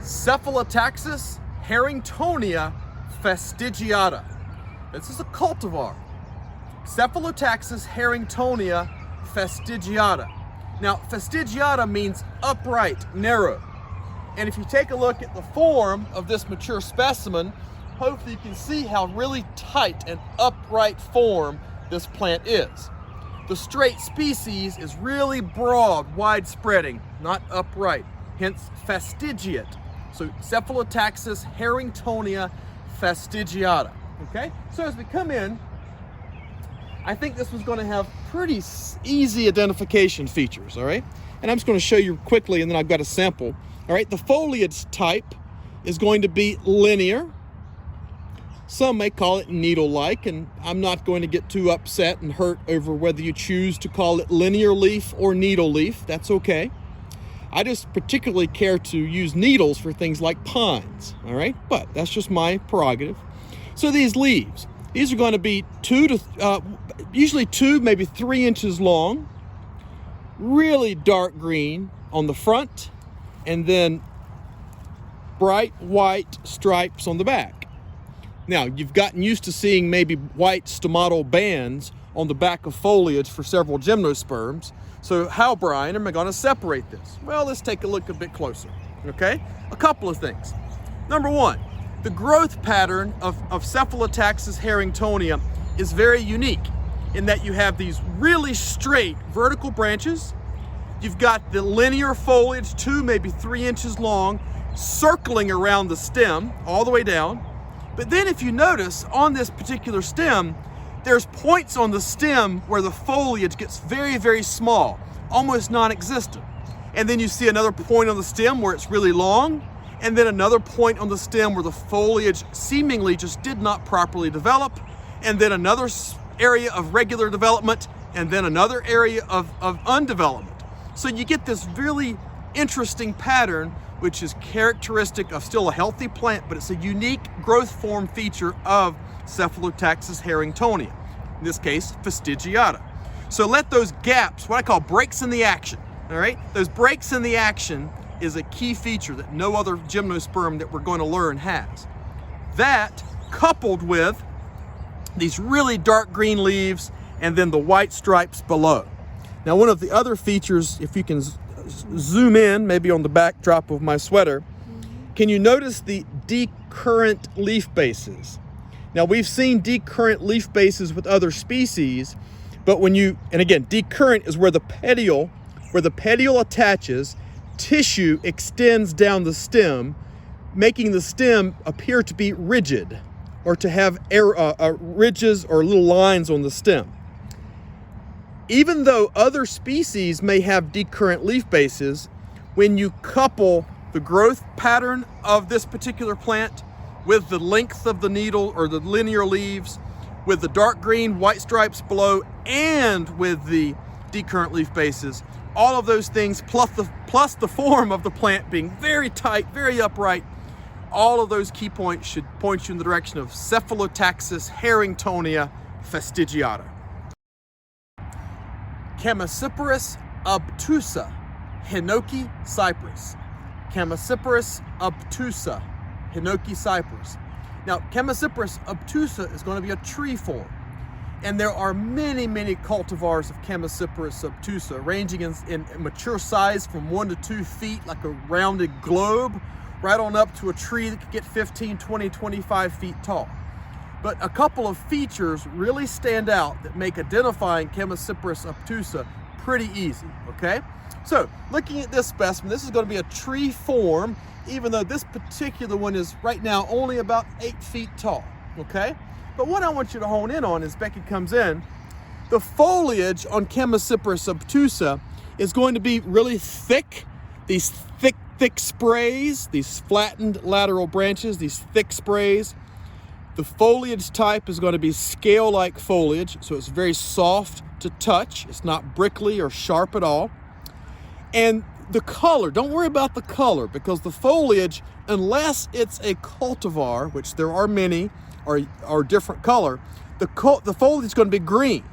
Cephalotaxis Herringtonia Festigiata. This is a cultivar. Cephalotaxis Herringtonia Festigiata. Now, Festigiata means upright, narrow. And if you take a look at the form of this mature specimen, hopefully you can see how really tight and upright form this plant is. The straight species is really broad, wide-spreading, not upright, hence fastigiate. So Cephalotaxis Herringtonia Festigiata. Okay, so as we come in, I think this was going to have pretty easy identification features, all right? And I'm just going to show you quickly, and then I've got a sample. All right, the foliage type is going to be linear. Some may call it needle-like, and I'm not going to get too upset and hurt over whether you choose to call it linear leaf or needle leaf. That's okay. I just particularly care to use needles for things like pines, all right? But that's just my prerogative. So these leaves, these are going to be usually 2, maybe 3 inches long, really dark green on the front, and then bright white stripes on the back. Now, you've gotten used to seeing maybe white stomatal bands on the back of foliage for several gymnosperms. So how, Brian, am I going to separate this? Well, let's take a look a bit closer, okay? A couple of things. Number one, the growth pattern of Cephalotaxis Herringtonia is very unique in that you have these really straight vertical branches. You've got the linear foliage, 2, maybe 3 inches long, circling around the stem all the way down. But then if you notice on this particular stem, there's points on the stem where the foliage gets very, very small, almost non-existent. And then you see another point on the stem where it's really long, and then another point on the stem where the foliage seemingly just did not properly develop, and then another area of regular development, and then another area of undevelopment. So you get this really interesting pattern, which is characteristic of still a healthy plant, but it's a unique growth form feature of Cephalotaxis Herringtonia, in this case, Festigiata. So let those gaps, what I call breaks in the action, all right? Those breaks in the action is a key feature that no other gymnosperm that we're going to learn has. That, coupled with these really dark green leaves and then the white stripes below. Now, one of the other features, if you can zoom in, maybe on the backdrop of my sweater, can you notice the decurrent leaf bases? Now, we've seen decurrent leaf bases with other species, but when you, and again, decurrent is where the petiole attaches, tissue extends down the stem, making the stem appear to be rigid or to have ridges or little lines on the stem. Even though other species may have decurrent leaf bases, when you couple the growth pattern of this particular plant with the length of the needle or the linear leaves, with the dark green white stripes below, and with the decurrent leaf bases, all of those things plus the form of the plant being very tight, very upright, all of those key points should point you in the direction of Cephalotaxis Herringtonia Festigiata. Chamaecyparis obtusa, hinoki cypress. Chamaecyparis obtusa, hinoki cypress. Now, Chamaecyparis obtusa is going to be a tree form. And there are many, many cultivars of Chamaecyparis obtusa, ranging in mature size from 1 to 2 feet, like a rounded globe, right on up to a tree that could get 15, 20, 25 feet tall. But a couple of features really stand out that make identifying Chamaecyparis obtusa pretty easy, okay? So, looking at this specimen, this is going to be a tree form, even though this particular one is right now only about 8 feet tall, okay? But what I want you to hone in on as Becky comes in, the foliage on Chamaecyparis obtusa is going to be really thick, these thick sprays, these flattened lateral branches, these thick sprays. The foliage type is going to be scale-like foliage, so it's very soft to touch. It's not prickly or sharp at all. And the color, don't worry about the color, because the foliage, unless it's a cultivar, which there are many, are different color, the foliage is going to be green.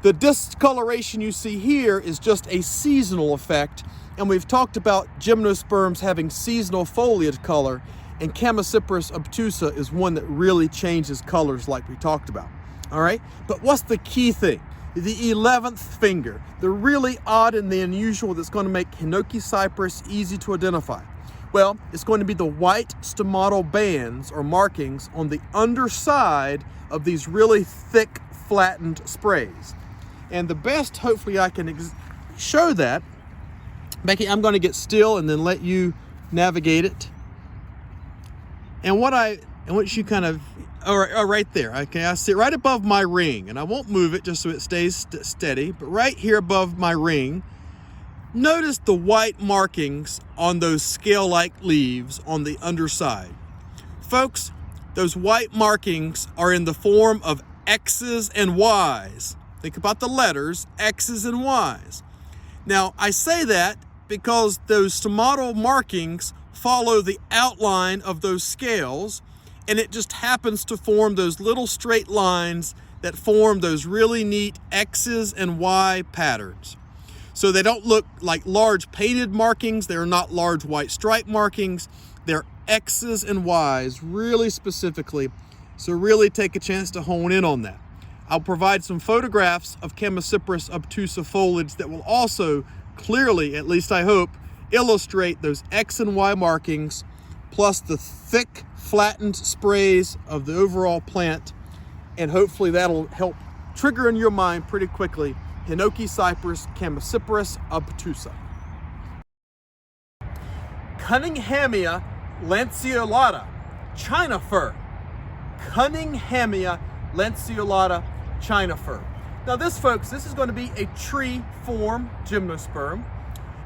The discoloration you see here is just a seasonal effect And we've talked about gymnosperms having seasonal foliage color, and Chamaecyparis obtusa is one that really changes colors like we talked about. All right, but what's the key thing? The 11th finger, the really odd and the unusual that's going to make Hinoki-cypress easy to identify. Well, it's going to be the white stomatal bands or markings on the underside of these really thick, flattened sprays. And the best, hopefully I can show that. Becky, I'm going to get still and then let you navigate it. And what I want you kind of, right there, okay, I see it right above my ring, and I won't move it just so it stays steady, but right here above my ring, notice the white markings on those scale-like leaves on the underside. Folks, those white markings are in the form of X's and Y's. Think about the letters, X's and Y's. Now, I say that because those stomatal markings follow the outline of those scales, and it just happens to form those little straight lines that form those really neat X's and Y patterns. So they don't look like large painted markings. They're not large white stripe markings. They're X's and Y's really specifically. So really take a chance to hone in on that. I'll provide some photographs of Chamaecyparis obtusa foliage that will also clearly, at least I hope, illustrate those X and Y markings, plus the thick, flattened sprays of the overall plant. And hopefully that'll help trigger in your mind pretty quickly Hinoki-cypress Chamaecyparis obtusa. Cunninghamia Lenciolada, China fir. Cunninghamia Lenciolada, China fir. Now this, folks, this is going to be a tree form gymnosperm,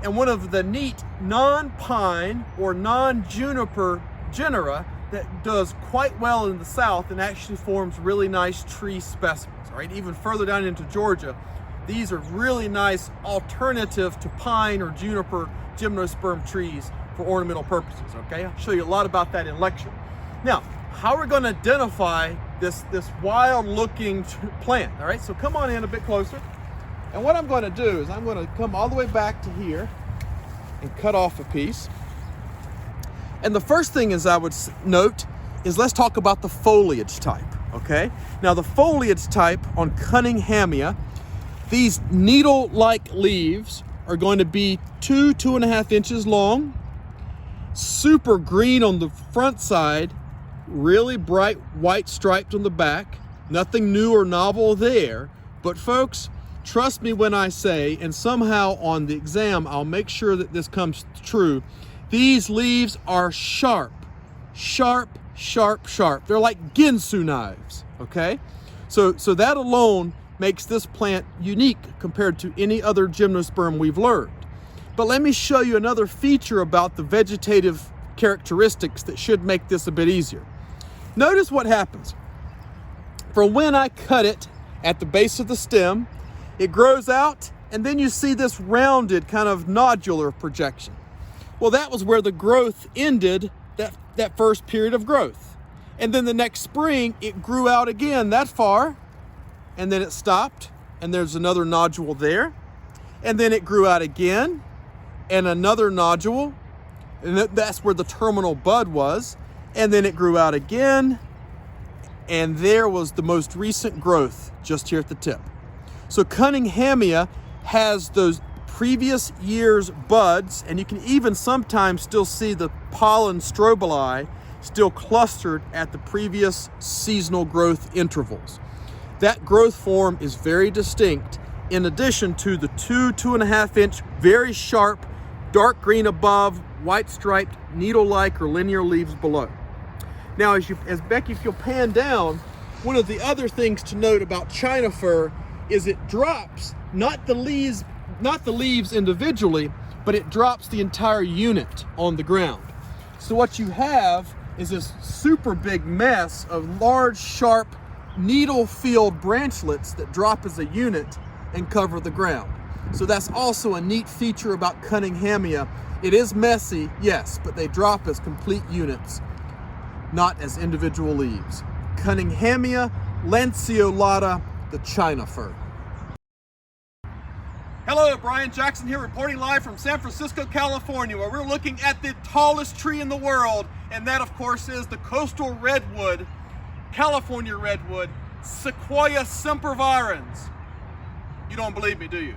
and one of the neat non-pine or non-juniper genera that does quite well in the south and actually forms really nice tree specimens. All right, even further down into Georgia, these are really nice alternative to pine or juniper gymnosperm trees for ornamental purposes. Okay, I'll show you a lot about that in lecture. Now, how we're going to identify this wild looking plant. All right, so come on in a bit closer. And what I'm going to do is I'm going to come all the way back to here and cut off a piece. And the first thing is I would note is let's talk about the foliage type, okay? Now the foliage type on Cunninghamia, these needle-like leaves are going to be 2.5 inches long, super green on the front side, really bright white striped on the back. Nothing new or novel there, but folks, trust me when I say, and somehow on the exam I'll make sure that this comes true, these leaves are sharp, sharp, sharp, sharp. They're like Ginsu knives, okay? So that alone makes this plant unique compared to any other gymnosperm we've learned. But let me show you another feature about the vegetative characteristics that should make this a bit easier. Notice what happens. From when I cut it at the base of the stem, it grows out, and then you see this rounded kind of nodular projection. Well, that was where the growth ended, that first period of growth. And then the next spring, it grew out again that far, and then it stopped, and there's another nodule there. And then it grew out again, and another nodule, and that's where the terminal bud was. And then it grew out again, and there was the most recent growth just here at the tip. So Cunninghamia has those previous year's buds, and you can even sometimes still see the pollen strobili still clustered at the previous seasonal growth intervals. That growth form is very distinct, in addition to the 2.5 inch, very sharp, dark green above, white striped, needle-like or linear leaves below. Now, as Becky, if you'll pan down, one of the other things to note about China fir is it drops not the leaves individually, but it drops the entire unit on the ground. So what you have is this super big mess of large, sharp, needle-filled branchlets that drop as a unit and cover the ground. So that's also a neat feature about Cunninghamia. It is messy, yes, but they drop as complete units, not as individual leaves. Cunninghamia Lenciolada, the China fir. Hello, Brian Jackson here, reporting live from San Francisco, California, where we're looking at the tallest tree in the world, and that, of course, is the coastal redwood, California redwood, Sequoia sempervirens. You don't believe me, do you?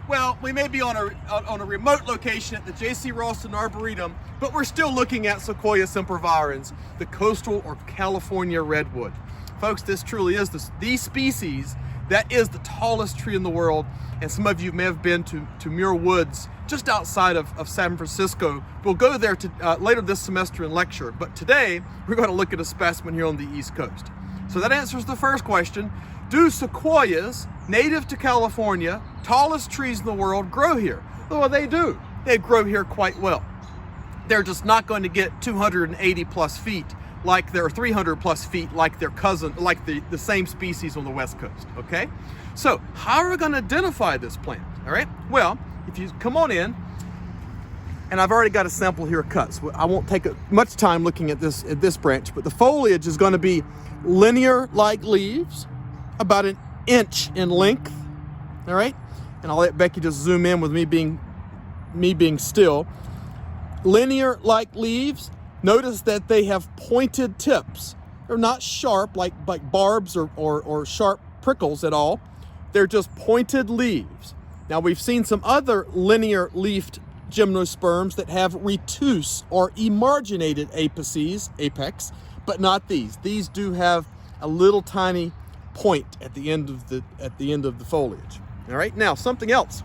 Well, we may be on a remote location at the J.C. Ralston Arboretum, but we're still looking at Sequoia sempervirens, the coastal or California redwood. Folks, this truly is the species that is the tallest tree in the world, and some of you may have been to Muir Woods, just outside of San Francisco. We'll go there later this semester in lecture, but today we're going to look at a specimen here on the East Coast. So that answers the first question. Do sequoias, native to California, tallest trees in the world, grow here? Well, they do. They grow here quite well. They're just not going to get 280 plus feet like their 300 plus feet like their cousin, like the same species on the West Coast, okay? So how are we gonna identify this plant, all right? Well, if you come on in, and I've already got a sample here cut, so I won't take much time looking at this branch, but the foliage is gonna be linear-like leaves, about an inch in length, all right? And I'll let Becky just zoom in with me being still. Linear-like leaves. Notice that they have pointed tips. They're not sharp like barbs or sharp prickles at all. They're just pointed leaves. Now we've seen some other linear leafed gymnosperms that have retuse or emarginated apex, but not these. These do have a little tiny point at the end of the foliage. All right, now something else.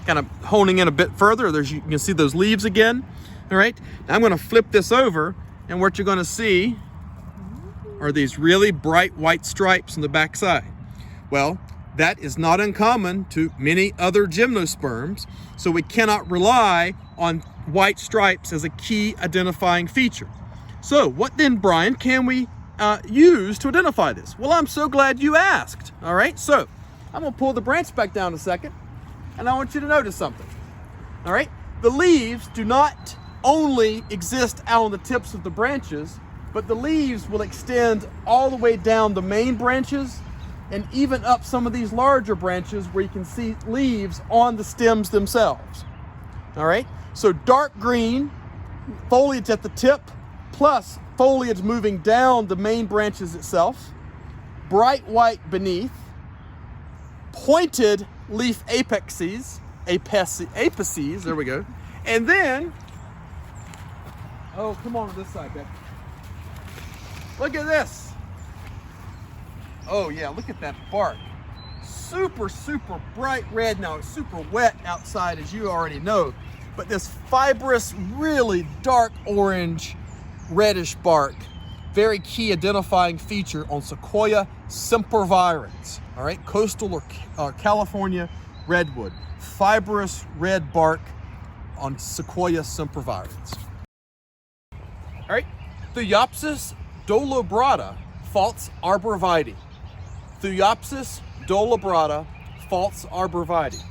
Kind of honing in a bit further, you can see those leaves again. All right, now I'm going to flip this over, and what you're going to see are these really bright white stripes on the back side. Well, that is not uncommon to many other gymnosperms, so we cannot rely on white stripes as a key identifying feature. So what then, Brian, can we use to identify this? Well, I'm so glad you asked. All right, so I'm going to pull the branch back down a second, and I want you to notice something. All right, the leaves do not only exist out on the tips of the branches, but the leaves will extend all the way down the main branches and even up some of these larger branches where you can see leaves on the stems themselves. All right, so dark green foliage at the tip, plus foliage moving down the main branches itself, bright white beneath, pointed leaf apices, there we go, and then, oh, come on to this side, Becky. Look at this. Oh yeah, look at that bark. Super, super bright red. Now it's super wet outside, as you already know, but this fibrous, really dark orange, reddish bark, very key identifying feature on Sequoia sempervirens. All right, coastal or California redwood. Fibrous red bark on Sequoia sempervirens. All right, Thuiopsis dolobrata, false arborvitae. Thuiopsis dolobrata, false arborvitae.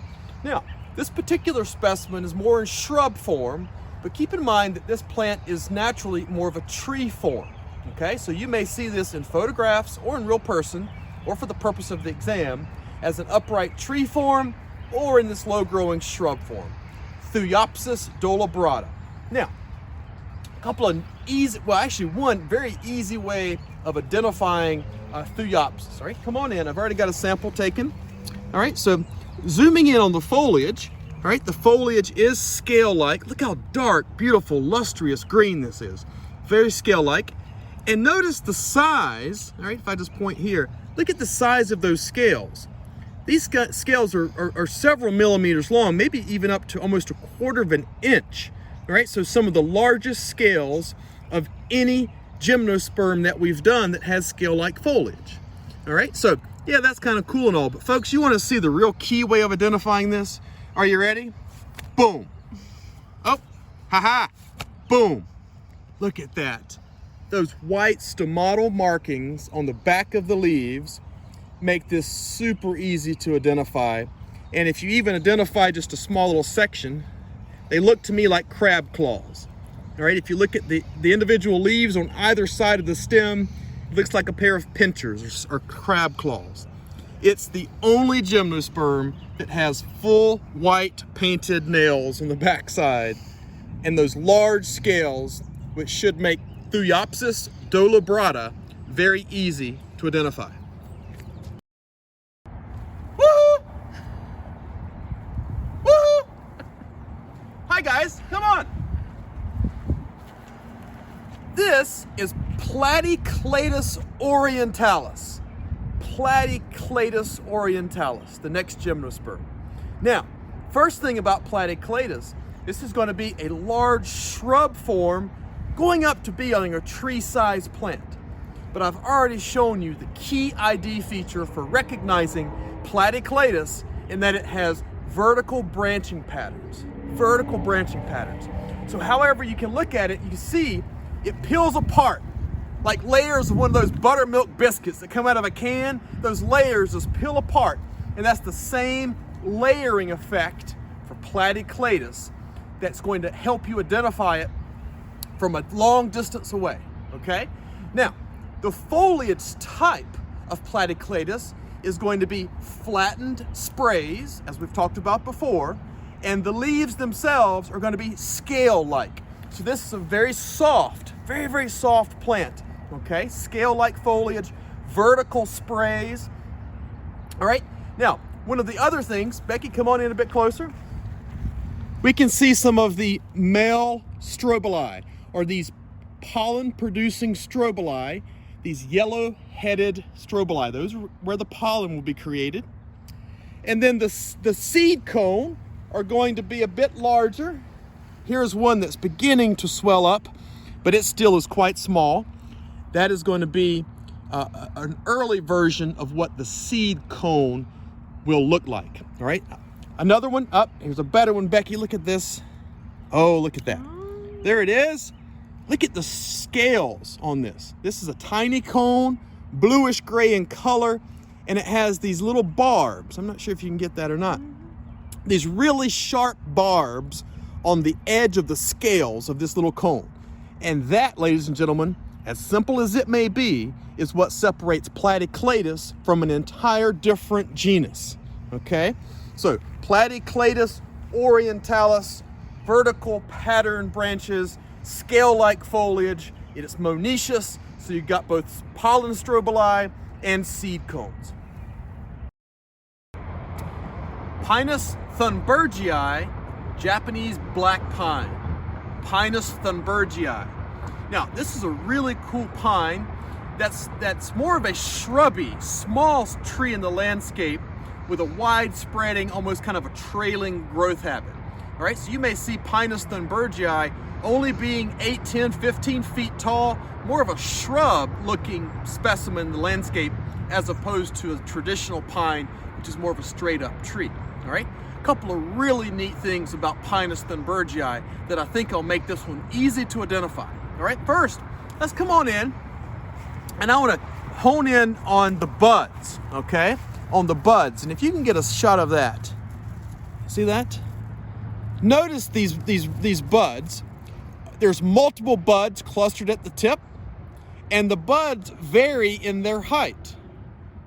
Now, this particular specimen is more in shrub form, but keep in mind that this plant is naturally more of a tree form. Okay, so you may see this in photographs or in real person, or for the purpose of the exam, as an upright tree form or in this low-growing shrub form. Thuiopsis dolobrata. Now, a couple of one very easy way of identifying Thuiopsis. All right, come on in. I've already got a sample taken. All right, so zooming in on the foliage. All right, the foliage is scale-like. Look how dark, beautiful, lustrous green this is. Very scale-like. And notice the size. All right, if I just point here, look at the size of those scales. These scales are several millimeters long, maybe even up to almost a quarter of an inch. All right, so some of the largest scales of any gymnosperm that we've done that has scale-like foliage. All right, so yeah, that's kind of cool and all, but folks, you want to see the real key way of identifying this? Are you ready? Boom. Oh, haha, boom. Look at that. Those white stomatal markings on the back of the leaves make this super easy to identify. And if you even identify just a small little section, they look to me like crab claws. All right, if you look at the individual leaves on either side of the stem, it looks like a pair of pinchers or crab claws. It's the only gymnosperm that has full white painted nails on the backside and those large scales, which should make Thuiopsis dolobrata very easy to identify. Woohoo! Woohoo! Hi guys, come on. This is Platyclatus orientalis. Platyclatus orientalis, the next gymnosperm. Now, first thing about Platyclatus, this is going to be a large shrub form going up to be on a tree-sized plant. But I've already shown you the key ID feature for recognizing Platyclatus in that it has vertical branching patterns. Vertical branching patterns. So however you can look at it, you can see it peels apart like layers of one of those buttermilk biscuits that come out of a can. Those layers just peel apart, and that's the same layering effect for Platyclatus that's going to help you identify it from a long distance away, okay? Now, the foliage type of Platyclatus is going to be flattened sprays, as we've talked about before, and the leaves themselves are going to be scale-like. So this is a very soft, very, very soft plant, okay? Scale-like foliage, vertical sprays. All right, now, one of the other things, Becky, come on in a bit closer. We can see some of the male strobili, or these pollen-producing strobili, these yellow-headed strobili. Those are where the pollen will be created. And then the seed cone are going to be a bit larger. Here's one that's beginning to swell up, but it still is quite small. That is going to be an early version of what the seed cone will look like, all right? Another one up, here's a better one, Becky, look at this. Oh, look at that. There it is. Look at the scales on this. This is a tiny cone, bluish gray in color, and it has these little barbs. I'm not sure if you can get that or not. These really sharp barbs on the edge of the scales of this little cone. And that, ladies and gentlemen, as simple as it may be, is what separates Platyclatus from an entire different genus, okay? So, Platyclatus orientalis, vertical pattern branches, scale-like foliage. It is monoecious, so you've got both pollen strobili and seed cones. Pinus thunbergii, Japanese black pine. Pinus thunbergii. Now, this is a really cool pine that's more of a shrubby, small tree in the landscape with a wide spreading, almost kind of a trailing growth habit. All right, so you may see Pinus thunbergii only being 8, 10, 15 feet tall, more of a shrub looking specimen in the landscape as opposed to a traditional pine, which is more of a straight up tree. All right, a couple of really neat things about Pinus thunbergii that I think will make this one easy to identify. All right, first, let's come on in, and I want to hone in on the buds, okay? On the buds, and if you can get a shot of that, see that? Notice these buds. There's multiple buds clustered at the tip, and the buds vary in their height.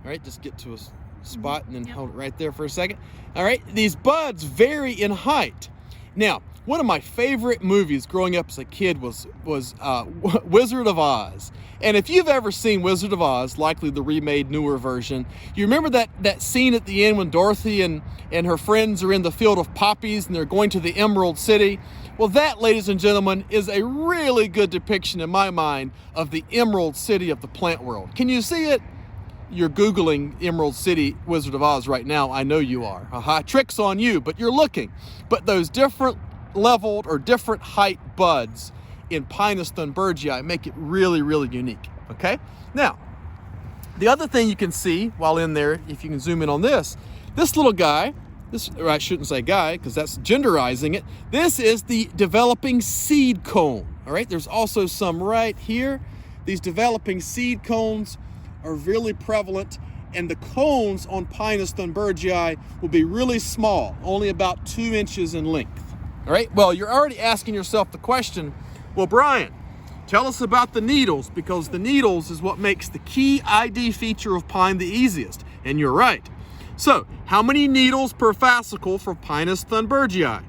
All right, just get to a spot and then hold it right there for a second. All right, these buds vary in height. Now, one of my favorite movies growing up as a kid was Wizard of Oz. And if you've ever seen Wizard of Oz, likely the remade newer version, you remember that scene at the end when Dorothy and her friends are in the field of poppies and they're going to the Emerald City? Well, that, ladies and gentlemen, is a really good depiction in my mind of the Emerald City of the plant world. Can you see it? You're Googling Emerald City Wizard of Oz right now. I know you are. Aha, trick's on you, but you're looking. But those different leveled or different height buds in Pinus thunbergii make it really, really unique, okay? Now, the other thing you can see while in there, if you can zoom in on this little guy, or I shouldn't say guy because that's genderizing it, this is the developing seed cone, all right? There's also some right here. These developing seed cones are really prevalent, and the cones on Pinus thunbergii will be really small, only about 2 inches in length. All right, well, you're already asking yourself the question, well, Brian, tell us about the needles, because the needles is what makes the key ID feature of pine the easiest. And you're right. So, how many needles per fascicle for Pinus thunbergii?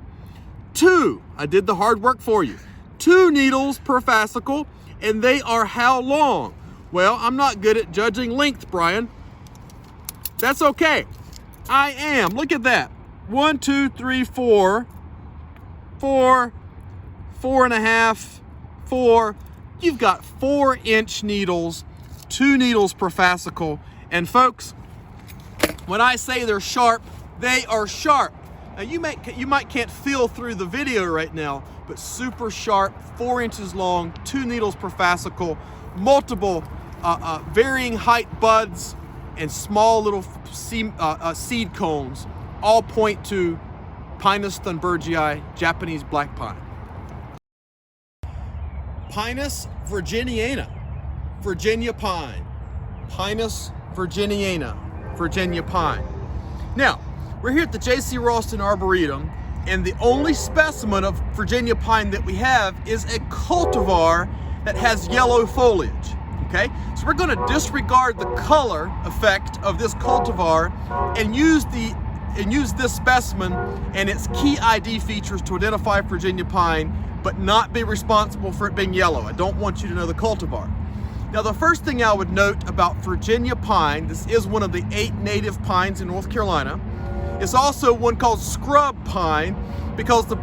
2. I did the hard work for you. 2 needles per fascicle, and they are how long? Well, I'm not good at judging length, Brian. That's okay. I am. Look at that. 1, 2, 3, 4. 4, 4.5, 4. You've got 4-inch needles, 2 needles per fascicle. And folks, when I say they're sharp, they are sharp. Now you might can't feel through the video right now, but super sharp, 4 inches long, 2 needles per fascicle, multiple varying height buds, and small little seed cones all point to Pinus thunbergii, Japanese black pine. Pinus virginiana, Virginia pine. Pinus virginiana, Virginia pine. Now, we're here at the J.C. Ralston Arboretum, and the only specimen of Virginia pine that we have is a cultivar that has yellow foliage. Okay, so we're going to disregard the color effect of this cultivar and use this specimen and its key ID features to identify Virginia pine, but not be responsible for it being yellow. I don't want you to know the cultivar. Now, the first thing I would note about Virginia pine, this is one of the 8 native pines in North Carolina. It's also one called scrub pine because the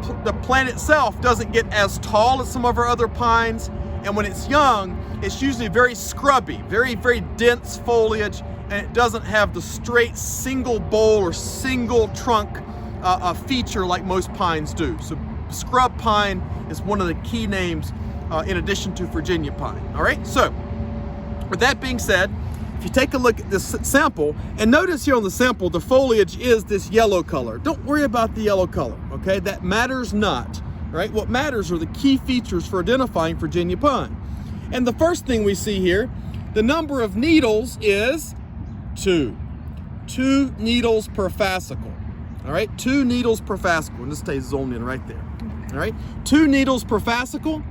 plant itself doesn't get as tall as some of our other pines, and when it's young, it's usually very scrubby, very, very dense foliage, and it doesn't have the straight single bole or single trunk feature like most pines do. So scrub pine is one of the key names in addition to Virginia pine. All right, so with that being said, if you take a look at this sample, and notice here on the sample, the foliage is this yellow color. Don't worry about the yellow color, okay? That matters not, right? What matters are the key features for identifying Virginia pine. And the first thing we see here, the number of needles is 2. 2 needles per fascicle. All right, 2 needles per fascicle. And this stays zoned in right there. All right, 2 needles per fascicle.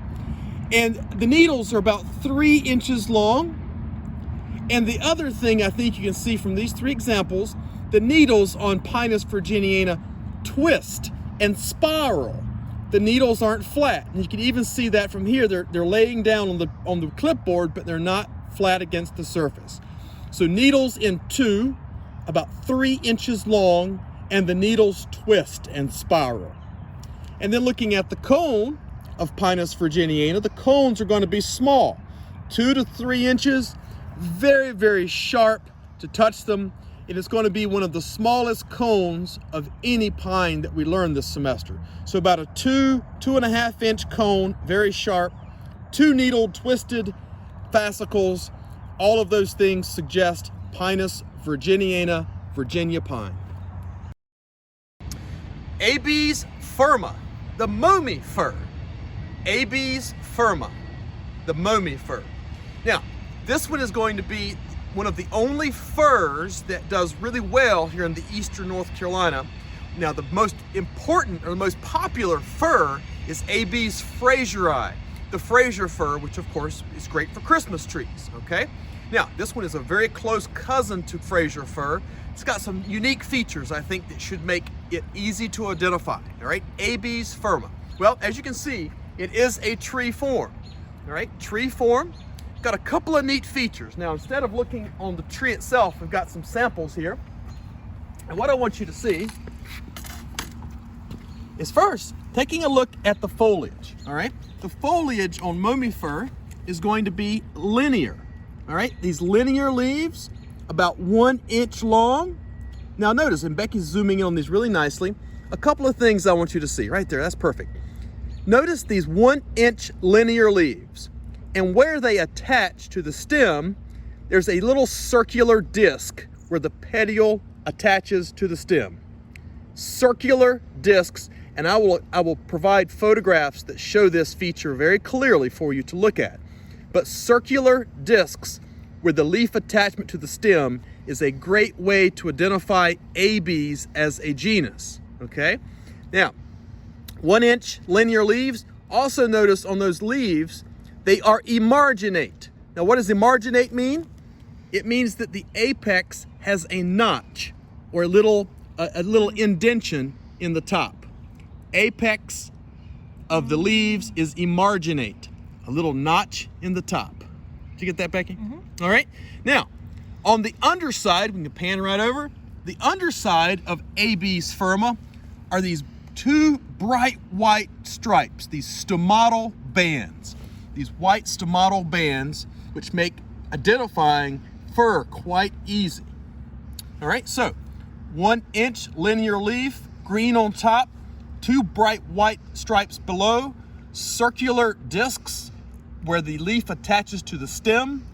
And the needles are about 3 inches long. And the other thing I think you can see from these 3 examples, the needles on Pinus virginiana twist and spiral. The needles aren't flat. And you can even see that from here. They're laying down on the clipboard, but they're not flat against the surface. So needles in 2, about 3 inches long, and the needles twist and spiral. And then looking at the cone of Pinus virginiana, the cones are going to be small, 2 to 3 inches, very, very sharp to touch them. It is going to be one of the smallest cones of any pine that we learned this semester. So about a 2.5 inch cone, very sharp, 2 needled twisted fascicles. All of those things suggest Pinus virginiana, Virginia pine. Abies firma, the momy fir. Abies firma, the momy fir. Now, this one is going to be one of the only firs that does really well here in the eastern North Carolina. Now, the most important or the most popular fir is Abies fraseri, the Fraser fir, which of course is great for Christmas trees, okay? Now, this one is a very close cousin to Fraser fir. It's got some unique features, I think, that should make it easy to identify, all right? Abies firma. Well, as you can see, it is a tree form, all right? Tree form. Got a couple of neat features. Now, instead of looking on the tree itself, we've got some samples here. And what I want you to see is first, taking a look at the foliage, all right? The foliage on momy fir is going to be linear, all right? These linear leaves, about 1 inch long. Now notice, and Becky's zooming in on these really nicely, a couple of things I want you to see right there. That's perfect. Notice these 1 inch linear leaves. And where they attach to the stem, there's a little circular disc where the petiole attaches to the stem. Circular discs, and I will provide photographs that show this feature very clearly for you to look at. But circular discs where the leaf attachment to the stem is a great way to identify Abies as a genus, okay? Now, 1 inch linear leaves. Also notice on those leaves, they are emarginate. Now, what does emarginate mean? it means that the apex has a notch or a little indentation in the top. Apex of the leaves is emarginate, a little notch in the top. Did you get that, Becky? All right. Now, on the underside, we can pan right over. The underside of AB's firma are these two bright white stripes, these stomatal bands. These white stomatal bands, which make identifying fur quite easy. All right, so 1 inch linear leaf, green on top, two bright white stripes below, circular discs where the leaf attaches to the stem,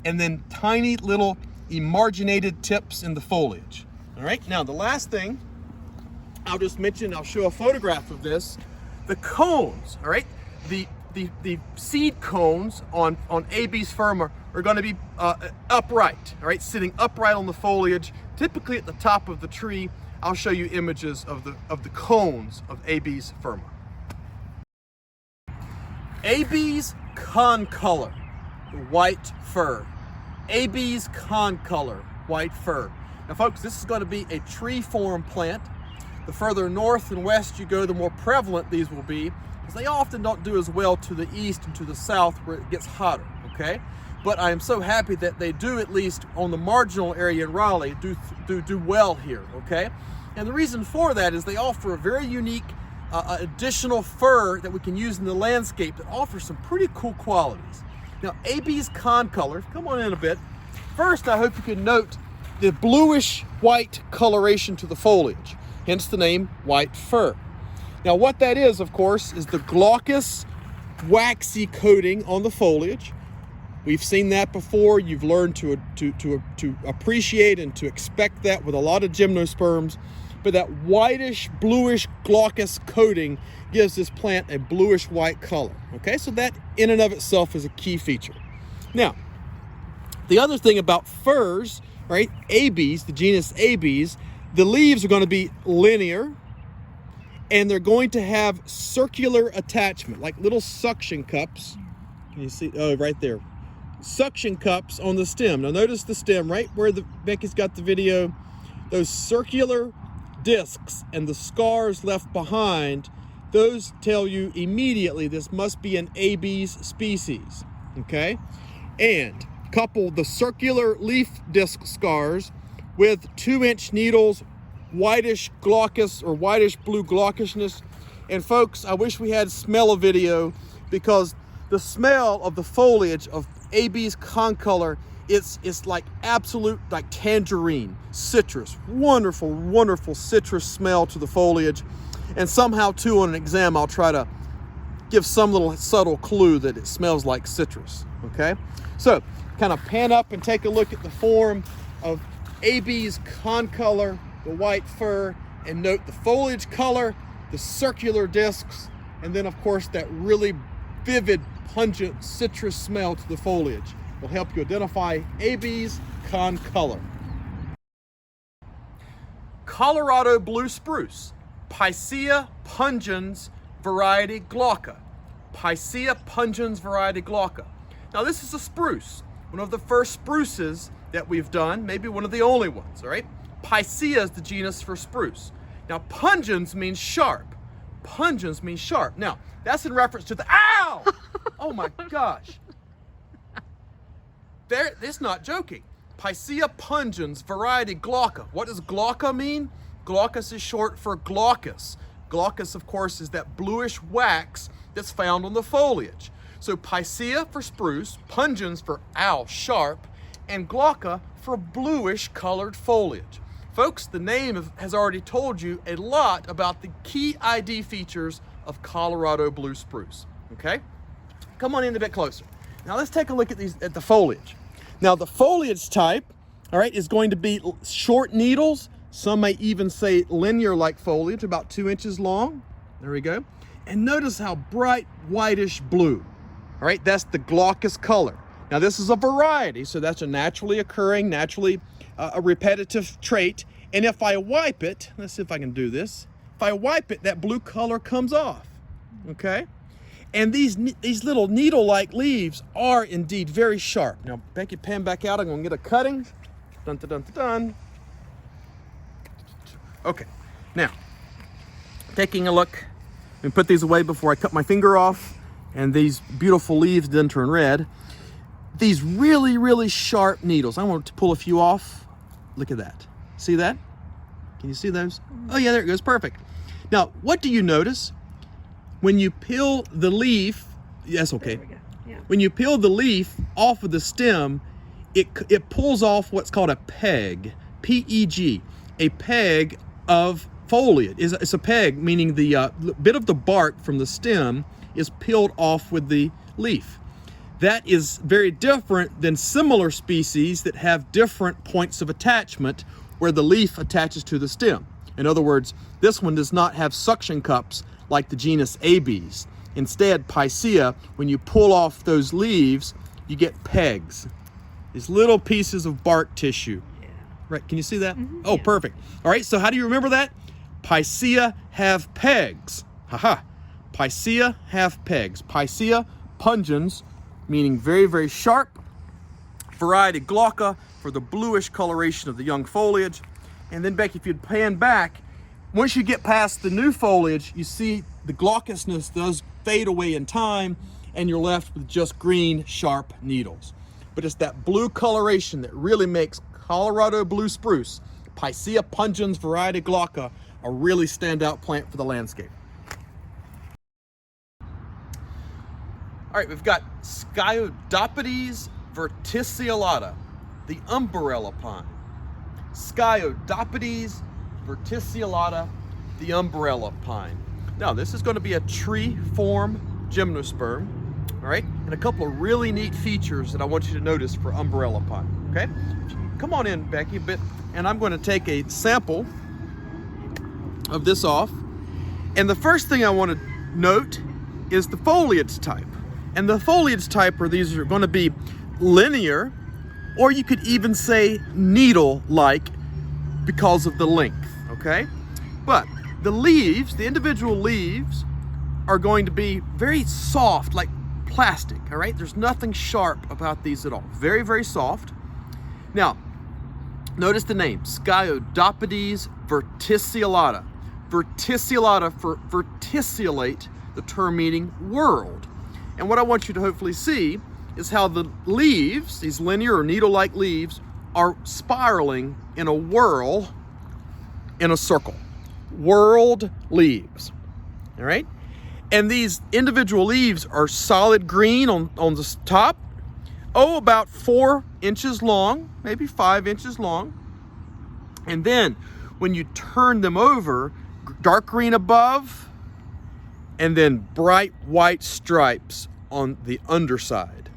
and then tiny little emarginated tips in the foliage. All right, now the last thing I'll just mention, I'll show a photograph of this, the cones, all right? The seed cones on AB's firma are going to be upright, all right, sitting upright on the foliage, typically at the top of the tree. I'll show you images of the cones of AB's firma. AB's concolor, white fir. AB's concolor, white fir. Now folks, this is going to be a tree form plant. The further north and west you go, the more prevalent these will be, because they often don't do as well to the east and to the south where it gets hotter, okay? But I am so happy that they do, at least on the marginal area in Raleigh, do well here, okay? And the reason for that is they offer a very unique additional fir that we can use in the landscape that offers some pretty cool qualities. Now, AB's concolor, come on in a bit. First, I hope you can note the bluish white coloration to the foliage, hence the name white fir. Now, what that is, of course, is the glaucous, waxy coating on the foliage. We've seen that before. You've learned to appreciate and to expect that with a lot of gymnosperms. But that whitish, bluish, glaucous coating gives this plant a bluish white color. Okay, so that in and of itself is a key feature. Now, the other thing about firs, right, ABs, the genus ABs, the leaves are going to be linear, and they're going to have circular attachment, like little suction cups. Can you see? Oh, right there. Suction cups on the stem. Now notice the stem, right where Becky's got the video. Those circular discs and the scars left behind, those tell you immediately this must be an AB's species, okay? And couple the circular leaf disc scars with 2-inch needles, whitish glaucous or whitish blue glaucusness. And folks, I wish we had smell a video, because the smell of the foliage of AB's concolor, it's like absolute, like tangerine, citrus, wonderful, wonderful citrus smell to the foliage. And somehow too on an exam, I'll try to give some little subtle clue that it smells like citrus, okay? So kind of pan up and take a look at the form of AB's concolor, the white fir, and note the foliage color, the circular discs, and then of course that really vivid, pungent citrus smell to the foliage will help you identify AB's concolor. Colorado blue spruce, Picea pungens variety glauca. Picea pungens variety glauca. Now this is a spruce, one of the first spruces that we've done, maybe one of the only ones, all right? Picea is the genus for spruce. Now pungens means sharp. Pungens means sharp. Now, that's in reference to the, ow! Oh my gosh. It's not joking. Picea pungens variety glauca. What does glauca mean? Glaucus is short for glaucus. Glaucus, of course, is that bluish wax that's found on the foliage. So Picea for spruce, pungens for ow, sharp, and glauca for bluish colored foliage. Folks, the name has already told you a lot about the key ID features of Colorado blue spruce, okay? Come on in a bit closer. Now let's take a look at the foliage. Now the foliage type, all right, is going to be short needles. Some may even say linear-like foliage, about 2 inches long. There we go. And notice how bright whitish blue. All right, that's the glaucous color. Now this is a variety, so that's a naturally occurring, a repetitive trait. And if I wipe it, let's see if I can do this. If I wipe it, that blue color comes off, okay? And these little needle-like leaves are indeed very sharp. Now, Becky, pan back out. I'm going to get a cutting. Dun, dun, dun, dun, dun. Okay, now, taking a look. Let me put these away before I cut my finger off. And these beautiful leaves didn't turn red. These really, really sharp needles. I want to pull a few off. Look at that. See that? Can you see those? Oh yeah, there it goes, perfect. Now, what do you notice? When you peel the leaf, yes, okay. There we go. Yeah. When you peel the leaf off of the stem, it pulls off what's called a peg, P-E-G, a peg of foliage. It's a peg, meaning the bit of the bark from the stem is peeled off with the leaf. That is very different than similar species that have different points of attachment where the leaf attaches to the stem. In other words, this one does not have suction cups like the genus Abies. Instead, Picea, when you pull off those leaves, you get pegs. These little pieces of bark tissue. Yeah. Right, can you see that? Mm-hmm. Oh, yeah. Perfect. All right, so how do you remember that? Picea have pegs. Haha. Picea have pegs. Picea pungens, meaning very, very sharp. Variety glauca for the bluish coloration of the young foliage. And then, Becky, if you'd pan back, once you get past the new foliage, you see the glaucousness does fade away in time, and you're left with just green, sharp needles. But it's that blue coloration that really makes Colorado blue spruce, Picea pungens variety glauca, a really standout plant for the landscape. All right, we've got Sciadopitys verticiolata, the umbrella pine. Sciadopitys verticiolata, the umbrella pine. Now, this is going to be a tree-form gymnosperm, all right? And a couple of really neat features that I want you to notice for umbrella pine, okay? Come on in, Becky, a bit, and I'm going to take a sample of this off. And the first thing I want to note is the foliage type. And the foliage type these are going to be linear, or you could even say needle-like because of the length, okay? But the leaves, the individual leaves, are going to be very soft, like plastic, all right? There's nothing sharp about these at all. Very, very soft. Now, notice the name, Sciadopitys verticiolata. Verticiolata for verticiolate, the term meaning world. And what I want you to hopefully see is how the leaves, these linear or needle-like leaves, are spiraling in a whirl in a circle. Whorled leaves, all right? And these individual leaves are solid green on the top, about 4 inches long, maybe 5 inches long. And then when you turn them over, dark green above, and then bright white stripes on the underside.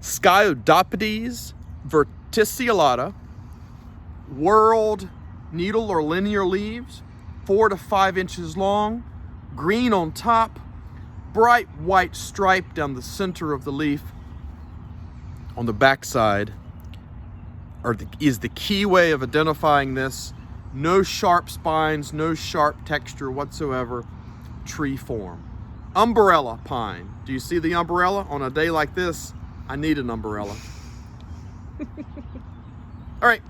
Sciadopitys verticiolata, whorled needle or linear leaves, 4 to 5 inches long, green on top, bright white stripe down the center of the leaf. On the back side is the key way of identifying this. No sharp spines, no sharp texture whatsoever, tree form. Umbrella pine. Do you see the umbrella? On a day like this, I need an umbrella. All right.